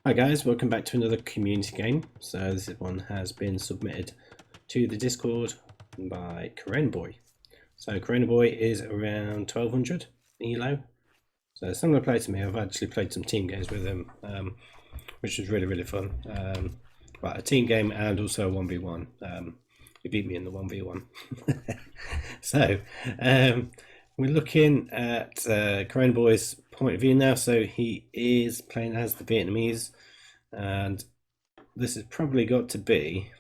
Hi guys, welcome back to another community game. So this one has been submitted to the Discord by Boy. So Boy is around 1200 elo. So similar play to me. I've actually played some team games with him, which was really fun. Well, a team game and also a 1v1. He beat me in the 1v1. So we're looking at Boy's point of view now. So he is playing as the Vietnamese, and this has probably got to be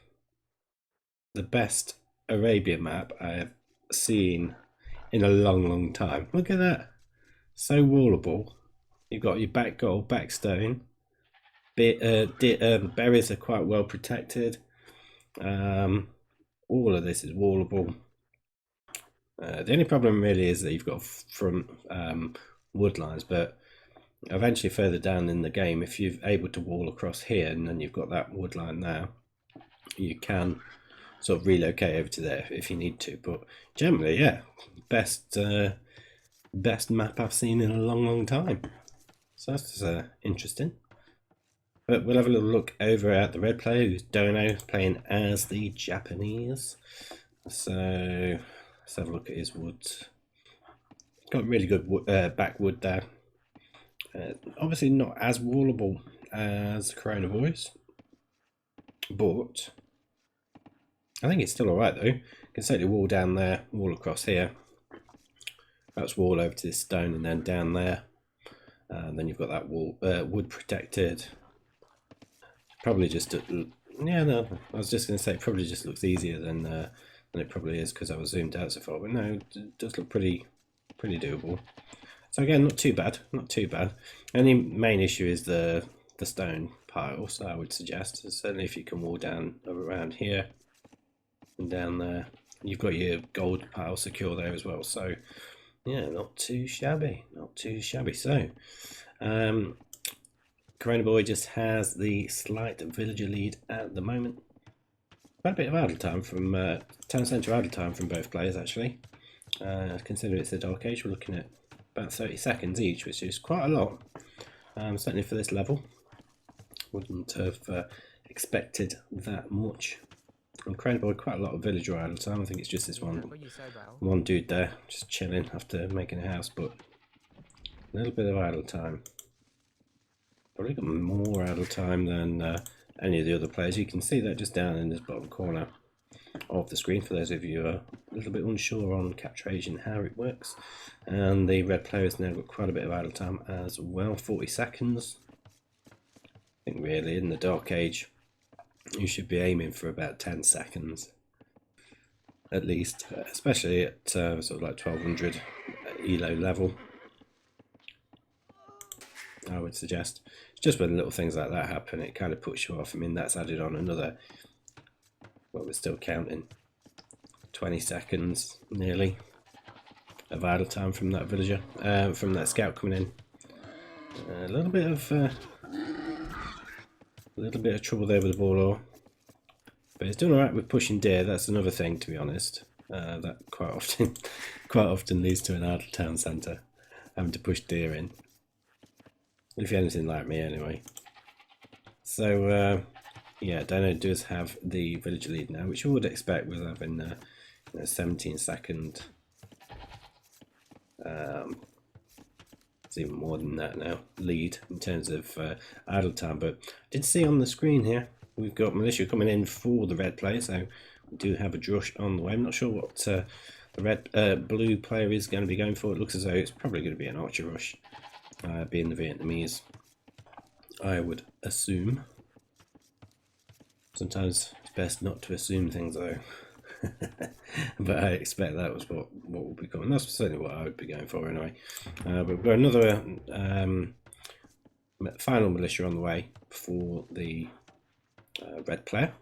the best Arabia map I have seen in a long time. Look at that, so wallable. You've got your back goal, back stone. Berries are quite well protected. All of this is wallable. The only problem really is that you've got front wood lines, but eventually further down in the game, if you're able to wall across here and then you've got that wood line there, you can sort of relocate over to there if you need to. But generally, yeah, best map I've seen in a long time. So that's interesting. But we'll have a little look over at the red player, who's Dono, playing as the Japanese. So let's have a look at his woods. Got really good backwood there. Obviously not as wallable as Corona Voice, but I think it's still alright though. You can certainly wall down there, wall across here, perhaps wall over to this stone and then down there. And then you've got that wall, wood protected. Probably just, yeah, no, I was just going to say it probably just looks easier than it probably is because I was zoomed out so far, but no, it does look pretty doable. So again, not too bad, not too bad. Only main issue is the stone pile, so I would suggest, certainly if you can wall down around here and down there, you've got your gold pile secure there as well. So yeah, not too shabby, not too shabby. So Corona Boy just has the slight villager lead at the moment. Quite a bit of idle time from town centre idle time from both players actually. Considering it's the Dark Age, we're looking at about 30 seconds each, which is quite a lot. Certainly for this level, wouldn't have expected that much. And Corona Boy, quite a lot of villager idle time. I think it's just this one dude there, just chilling after making a house, but a little bit of idle time. Probably got more idle time than any of the other players. You can see that just down in this bottom corner of the screen for those of you who are a little bit unsure on capture age and how it works. And the red player has now got quite a bit of idle time as well, 40 seconds. I think really in the Dark Age you should be aiming for about 10 seconds at least, especially at sort of like 1200 elo level, I would suggest. It's just when little things like that happen, it kind of puts you off. I mean, that's added on another, well, we're still counting, 20 seconds nearly of idle time from that villager, from that scout coming in. A little bit of trouble there with the ball, but it's doing alright with pushing deer. That's another thing, to be honest, that quite often leads to an idle town centre, having to push deer in. If you're anything like me, anyway. So yeah, Dono does have the villager lead now, which you would expect with having 17-second. It's even more than that now, lead in terms of idle time. But I did see on the screen here we've got militia coming in for the red player, so we do have a Drush on the way. I'm not sure what the blue player is going to be going for. It looks as though it's probably going to be an archer rush, being the Vietnamese, I would assume. Sometimes it's best not to assume things though. But I expect that was what will be coming. That's certainly what I would be going for anyway. But we've got another final militia on the way for the red player,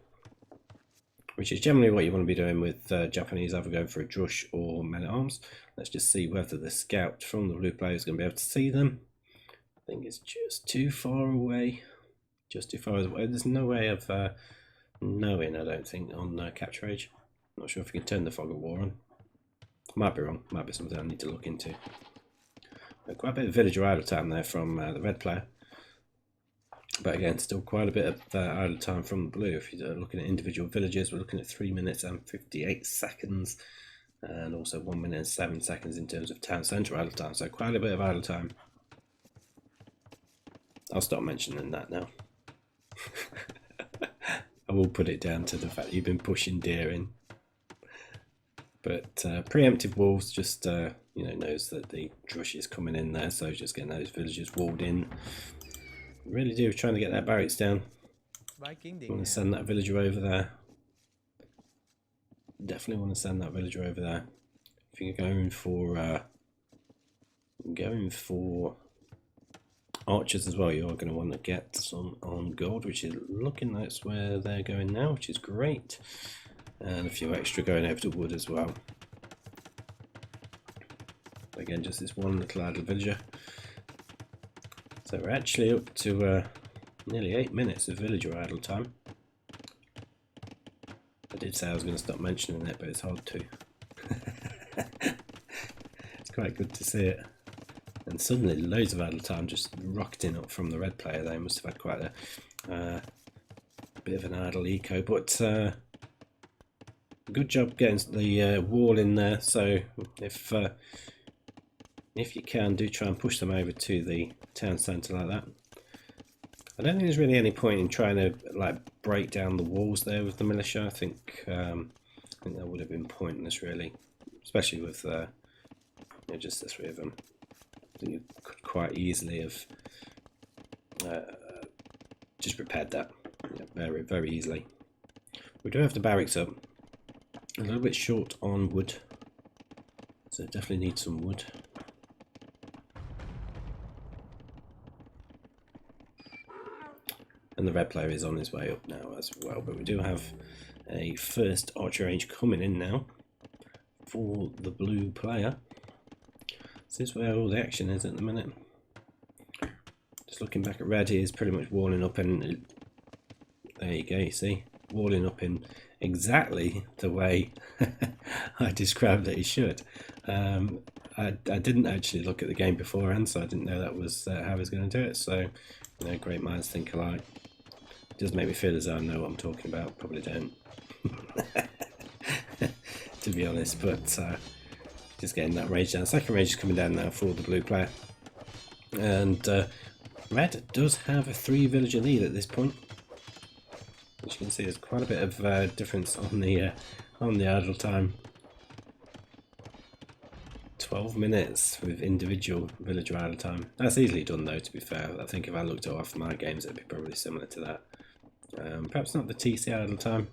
which is generally what you want to be doing with Japanese, either going for a Drush or men-at-arms. Let's just see whether the scout from the blue player is going to be able to see them. I think it's just too far away. Just too far away. There's no way of knowing, I don't think, on capture age. Not sure if you can turn the fog of war on. Might be wrong. Might be something I need to look into. But quite a bit of villager idle time there from the red player. But again, still quite a bit of idle time from the blue. If you're looking at individual villages, we're looking at 3 minutes and 58 seconds, and also 1 minute and 7 seconds in terms of town centre idle time. So quite a bit of idle time. I'll stop mentioning that now. I will put it down to the fact that you've been pushing deer in. But preemptive walls just knows that the Drush is coming in there, so just getting those villagers walled in. Really do trying to get that barracks down. Want to send that villager over there. Definitely want to send that villager over there. If you're going for archers as well, you're going to want to get some on gold, which is looking like that's where they're going now, which is great. And a few extra going over to wood as well. Again, just this one little idle villager. So we're actually up to nearly 8 minutes of villager idle time. I did say I was going to stop mentioning it, but it's hard to. It's quite good to see it. And suddenly loads of idle time just rocketing up from the red player. They must have had quite a bit of an idle eco, but good job getting the wall in there. So if you can, do try and push them over to the town centre like that. I don't think there's really any point in trying to like break down the walls there with the militia. I think that would have been pointless, really, especially with just the 3 of them. I think you could quite easily have just repaired that very, very easily. We do have the barracks up. A little bit short on wood, so definitely need some wood. And the red player is on his way up now as well, but we do have a first archer range coming in now for the blue player. This is where all the action is at the minute. Just looking back at red, he is pretty much walling up, and there you go, you see, walling up in exactly the way I described that he should. I didn't actually look at the game beforehand, so I didn't know that was how he was going to do it. So, great minds think alike. It does make me feel as though I know what I'm talking about. Probably don't, to be honest, but just getting that rage down. Second rage is coming down now for the blue player. And red does have a 3 villager lead at this point. As you can see, there's quite a bit of difference on the idle time. 12 minutes with individual villager idle time. That's easily done though, to be fair. I think if I looked at off my games, it'd be probably similar to that. Perhaps not the TC idle time,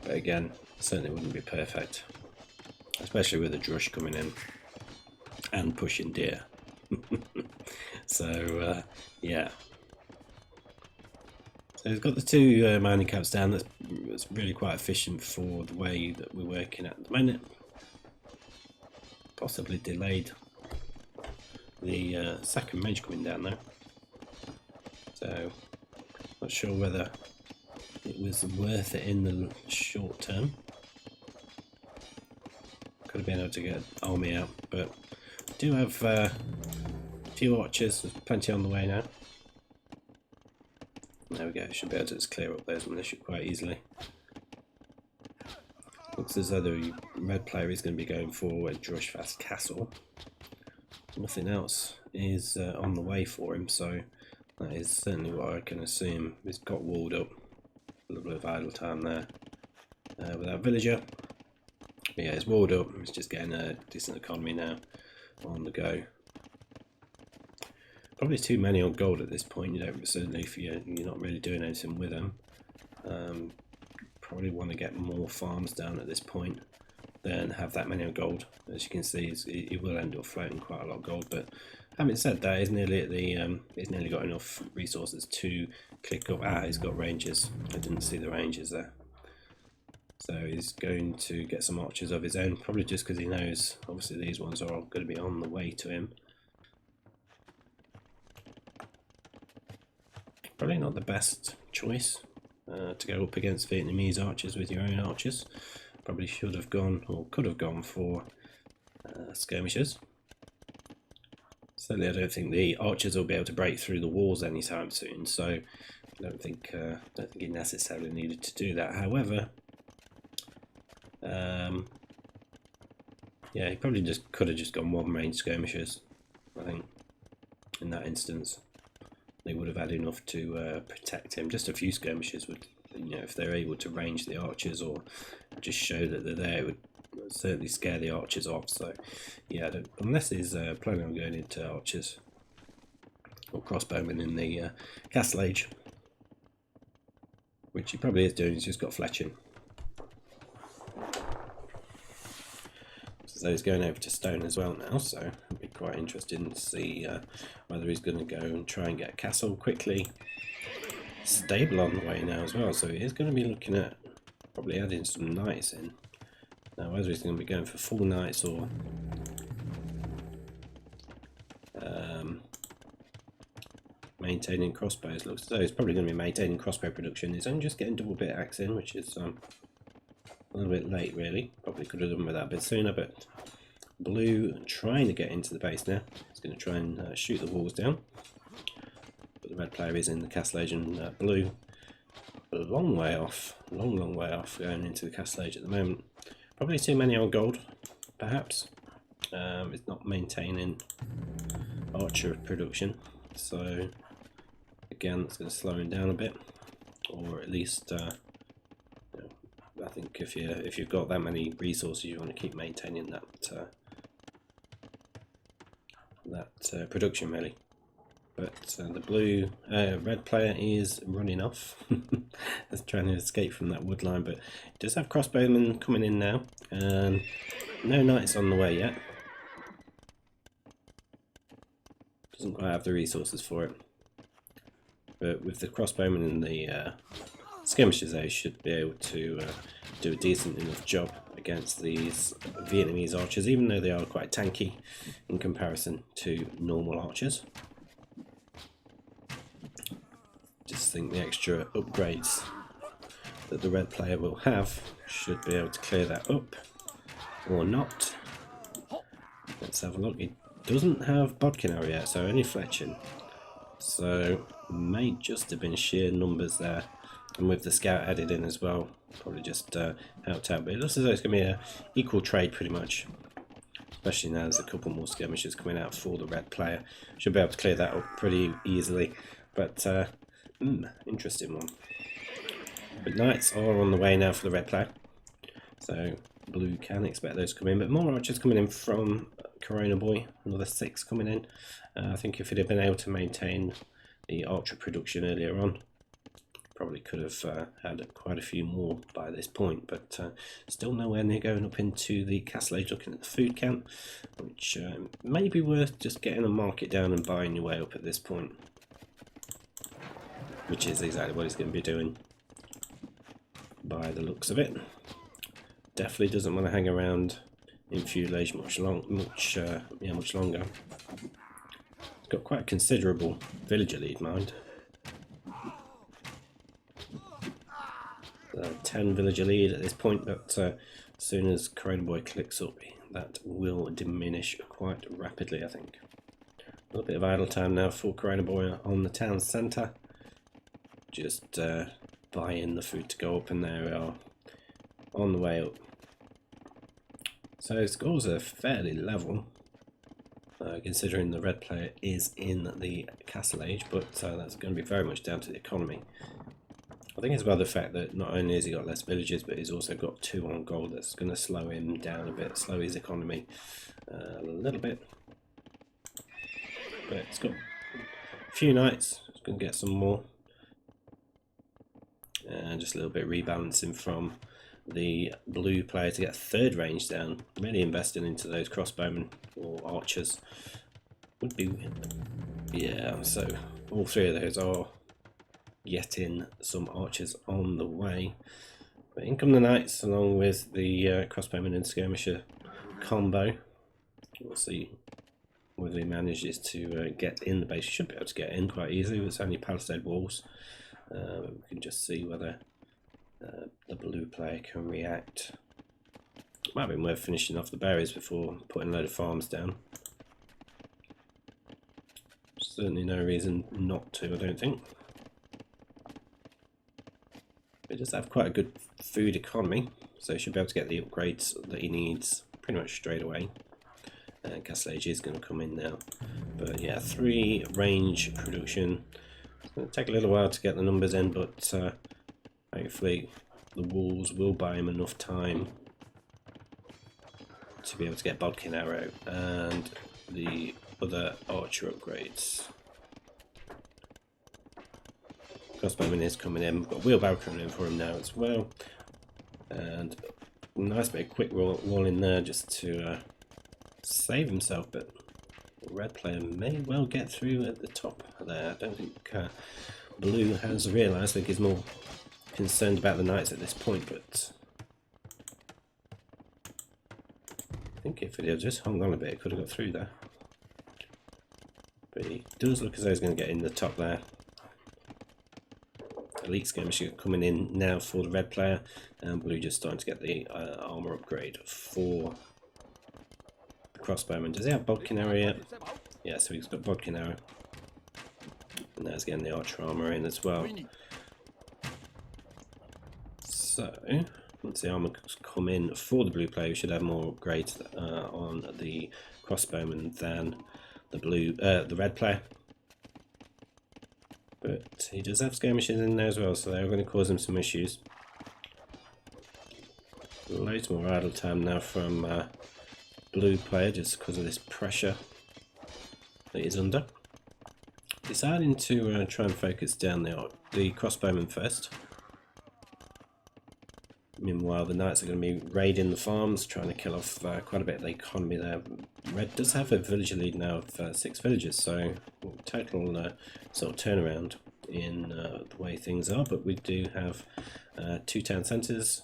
but again, certainly wouldn't be perfect, especially with the Drush coming in and pushing deer. So yeah. So we've got the 2 mining camps down. That's really quite efficient for the way that we're working at the minute. Possibly delayed the second mage coming down though. So not sure whether it was worth it in the short term. Could have been able to get an army out, but we do have a few archers. There's plenty on the way now. There we go, should be able to just clear up those militia quite easily. Looks as though the red player is going to be going for a Drush fast castle. Nothing else is on the way for him, so that is certainly what I can assume. He's got walled up. A little bit of idle time there with that villager. But yeah, he's walled up. He's just getting a decent economy now on the go. Probably too many on gold at this point. You don't, certainly if you're not really doing anything with them. Probably want to get more farms down at this point than have that many on gold. As you can see, it will end up floating quite a lot of gold. But having said that, he's nearly at the he's nearly got enough resources to click up. He's got ranges. I didn't see the ranges there. So he's going to get some archers of his own, probably just because he knows obviously these ones are all going to be on the way to him. Probably not the best choice to go up against Vietnamese archers with your own archers. Probably should have gone, or could have gone, for skirmishes. Certainly, I don't think the archers will be able to break through the walls anytime soon. So, I don't think he necessarily needed to do that. However, yeah, he probably just could have just gone one range skirmishes. I think in that instance, they would have had enough to protect him. Just a few skirmishes would, if they're able to range the archers or just show that they're there, it would certainly scare the archers off. So, yeah, unless he's planning on going into archers or crossbowmen in the castle age, which he probably is doing. He's just got fletching. So he's going over to stone as well now, so it'll be quite interesting to see whether he's going to go and try and get a castle quickly. Stable on the way now as well, so he is going to be looking at probably adding some knights in. Now whether he's going to be going for full knights or maintaining crossbows. Looks as though he's probably going to be maintaining crossbow production. He's only just getting double bit axe in, which is a little bit late really. Probably could have done with that a bit sooner, but blue trying to get into the base now. He's going to try and shoot the walls down. But the red player is in the castle age, and blue a long way off, long way off going into the castle age at the moment. Probably too many on gold, perhaps. It's not maintaining archer production, so again it's going to slow him down a bit, or at least I think if you've got that many resources, you want to keep maintaining that production really. But the red player is running off. He's trying to escape from that wood line, but he does have crossbowmen coming in now, and no knights on the way yet. Doesn't quite have the resources for it. But with the crossbowmen and the skirmishes, they should be able to do a decent enough job against these Vietnamese archers, even though they are quite tanky in comparison to normal archers. Just think the extra upgrades that the red player will have should be able to clear that up, or not. Let's have a look. He doesn't have bodkin arrow yet, so only fletching. So may just have been sheer numbers there, and with the scout added in as well, probably just helped out. But it looks as though it's going to be an equal trade pretty much, especially now there's a couple more skirmishes coming out for the red player. Should be able to clear that up pretty easily, but interesting one. But knights are on the way now for the red player, so blue can expect those to come in. But more archers coming in from Corona Boy, another 6 coming in. I think if he'd have been able to maintain the archer production earlier on, probably could have had quite a few more by this point, but still nowhere near going up into the castle age. Looking at the food count, which may be worth just getting a market down and buying your way up at this point, which is exactly what he's going to be doing by the looks of it. Definitely doesn't want to hang around in feudal age much longer. He's got quite a considerable villager lead, mind. 10 villager lead at this point, but as soon as Corona Boy clicks up, that will diminish quite rapidly, I think. A little bit of idle time now for Corona Boy on the town centre. Just buying the food to go up, and there we are on the way up. So scores are fairly level, considering the red player is in the castle age, but that's going to be very much down to the economy. I think it's about the fact that not only has he got less villages, but he's also got 2 on gold. That's going to slow him down a bit, slow his economy a little bit. But it's got a few knights, it's going to get some more. And just a little bit rebalancing from the blue player to get 3rd range down. Really investing into those crossbowmen or archers would be, yeah. So all 3 of those are getting some archers on the way. But in come the knights along with the crossbowman and skirmisher combo. We'll see whether he manages to get in the base. He should be able to get in quite easily. It's only palisade walls. We can just see whether the blue player can react. Might have been worth finishing off the berries before putting a load of farms down. Certainly no reason not to, I don't think. It does have quite a good food economy, so he should be able to get the upgrades that he needs pretty much straight away. Castle Age is going to come in now. But yeah, 3 range production. It's going to take a little while to get the numbers in, but hopefully the walls will buy him enough time to be able to get Bodkin Arrow and the other archer upgrades. Crossbowman is coming in. We've got Wheelbarrow coming in for him now as well. And a nice bit of quick wall in there just to save himself, but the red player may well get through at the top there. I don't think blue has realised. I think he's more concerned about the knights at this point, but I think if he had just hung on a bit, he could have got through there. But he does look as though he's going to get in the top there. Elite skirmishes coming in now for the red player, and blue just starting to get the armor upgrade for the crossbowman. Does he have Bodkin Arrow yet? Yeah, so he's got Bodkin Arrow, and there's getting the archer armor in as well. So once the armor come in for the blue player, we should have more upgrades on the crossbowman than the red player. But he does have skirmishes in there as well, so they're going to cause him some issues. Loads more idle time now from blue player just because of this pressure that he's under. Deciding to try and focus down the crossbowman first. Meanwhile, the knights are going to be raiding the farms, trying to kill off quite a bit of the economy there. Red does have a villager lead now of 6 villagers, so total sort of turnaround in the way things are. But we do have 2 town centres,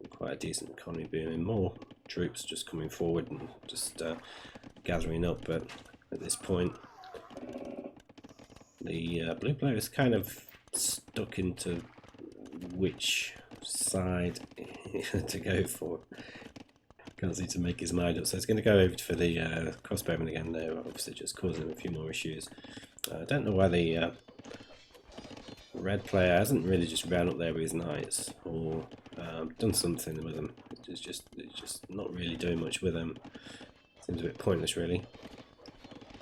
quite a decent economy booming, more troops just coming forward and just gathering up. But at this point, the blue player is kind of stuck into which side to go for. Can't seem to make his mind up, so he's going to go over for the crossbowman again there, obviously just causing a few more issues. I don't know why the red player hasn't really just ran up there with his knights or done something with them. It's just not really doing much with them. Seems a bit pointless, really.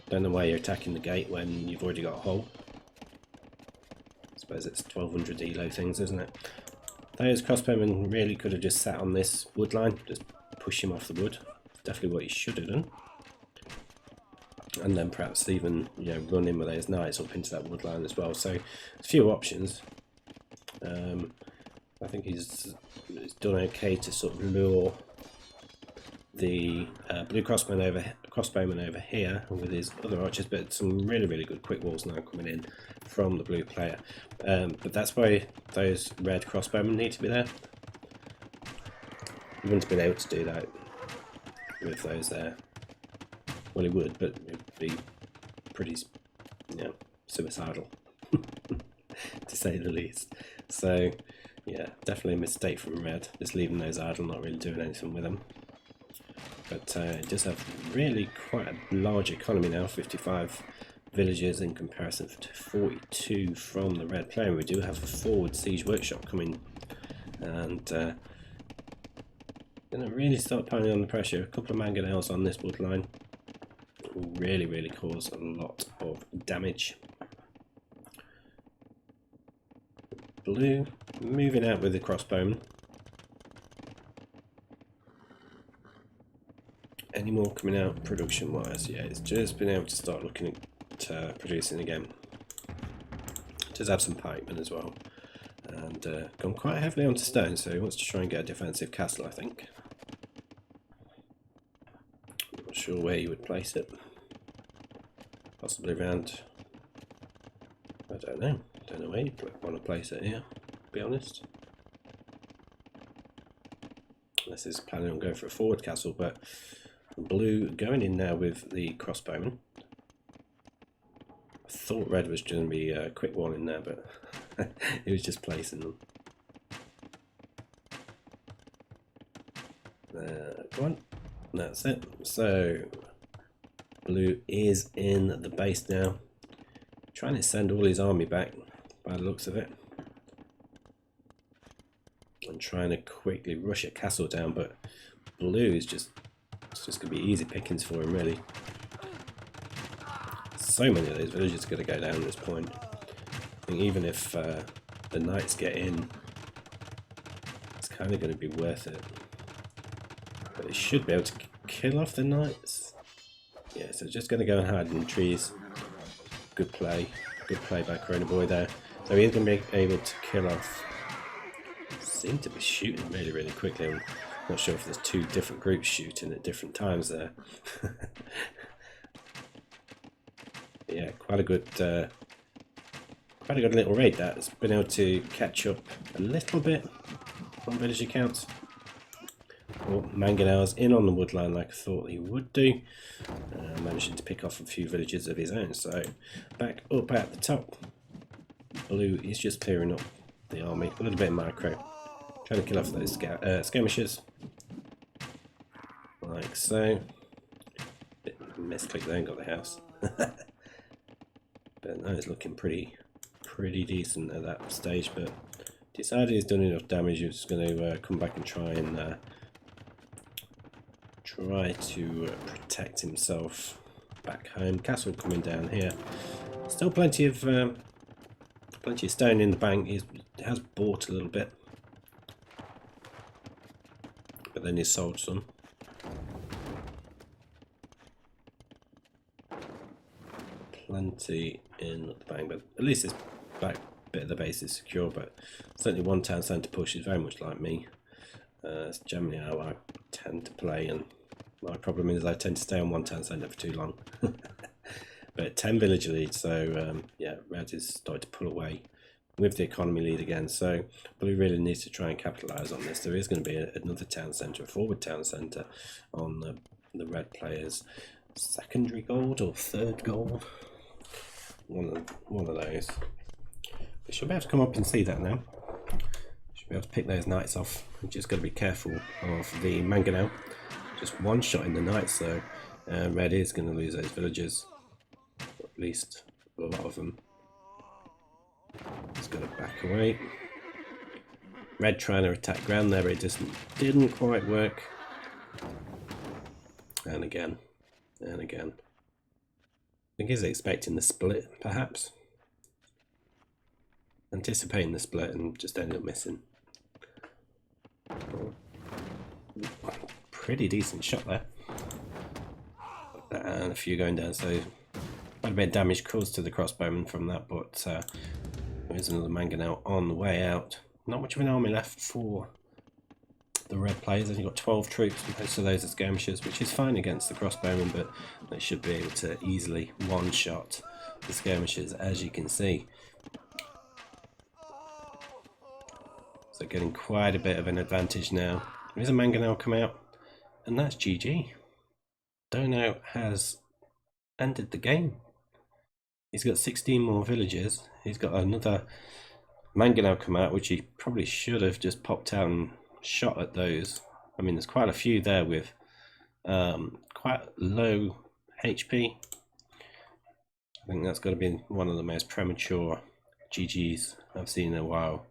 Don't know why you're attacking the gate when you've already got a hole. I suppose it's 1200 elo things, isn't it? Those crossbowmen really could have just sat on this wood line, just push him off the wood. Definitely what he should have done. And then perhaps even, you know, run in with those knights up into that wood line as well. So a few options. I think he's done okay to sort of lure the blue crossbowman over here with his other archers, but some really good quick walls now coming in from the blue player. But that's why those red crossbowmen need to be there. He wouldn't have been able to do that with those there. Well, he would, but it would be pretty, you know, suicidal, to say the least. So, yeah, definitely a mistake from red, just leaving those idle, not really doing anything with them. But it does have really quite a large economy now, 55 villagers in comparison to 42 from the red player. We do have a forward siege workshop coming, and going to really start piling on the pressure. A couple of mangonels on this wood line will really cause a lot of damage. Blue moving out with the crossbowman. Any more coming out production wise? Yeah, it's just been able to start looking at producing again. It does have some pikemen as well, and gone quite heavily onto stone, so he wants to try and get a defensive castle, I think. Not sure where you would place it. Possibly around, I don't know where you want to place it here, to be honest. Unless he's planning on going for a forward castle, but blue going in now with the crossbowman. I thought red was going to be a quick one in there, but he was just placing them. Come on, that's it. So Blue is in the base now, trying to send all his army back by the looks of it, and trying to quickly rush a castle down, but Blue is just, it's just going to be easy pickings for him really. So many of those villages are going to go down at this point. I think even if the knights get in, it's kind of going to be worth it. But it should be able to kill off the knights. Yeah, so just going to go and hide in the trees. Good play by Corona Boy there. So he's going to be able to kill off. Seem to be shooting really quickly. I'm not sure if there's two different groups shooting at different times there. Yeah, quite a good little raid that. It's been able to catch up a little bit on villager counts. Well, Mangonel's in on the woodline like I thought he would do, managing to pick off a few villages of his own. So back up at the top, Blue is just clearing up the army, a little bit of micro, trying to kill off those skirmishes, like so. Bit misclick there and got the house. But that is looking pretty decent at that stage, but decided he's done enough damage. He's going to come back and try to protect himself back home. Castle coming down here. Still plenty of stone in the bank. He has bought a little bit, but then he sold some. Plenty in the bank, but at least this back bit of the base is secure. But certainly one town centre push is very much like me. It's generally how I tend to play, and my problem is I tend to stay on one town centre for too long. But 10 village lead, so yeah, Red is starting to pull away with the economy lead again. So Blue really needs to try and capitalise on this. There is going to be another town centre, a forward town centre on the Red players' secondary gold or third gold. One of those. But she'll be able to come up and see that now. She'll be able to pick those knights off. We've just got to be careful of the Mangonel. Just one shot in the knights, so Red is going to lose those villagers. Or at least a lot of them. Just got to back away. Red trying to attack ground there, but it didn't quite work. And again. And again. I think he's expecting the split, perhaps. Anticipating the split and just ended up missing. Pretty decent shot there. And a few going down, so quite a bit of damage caused to the crossbowman from that, but there's another Mangonel on the way out. Not much of an army left for the Red players. Only got 12 troops, most of those are skirmishes, which is fine against the crossbowmen, but they should be able to easily one-shot the skirmishes, as you can see. So getting quite a bit of an advantage now. There's a Mangonel come out, and that's GG. Dono has ended the game. He's got 16 more villages. He's got another Mangonel come out, which he probably should have just popped out and shot at those. I mean, there's quite a few there with quite low HP. I think that's got to be one of the most premature GGs I've seen in a while.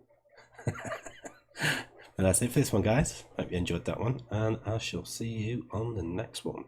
But that's it for this one, guys. Hope you enjoyed that one, and I shall see you on the next one.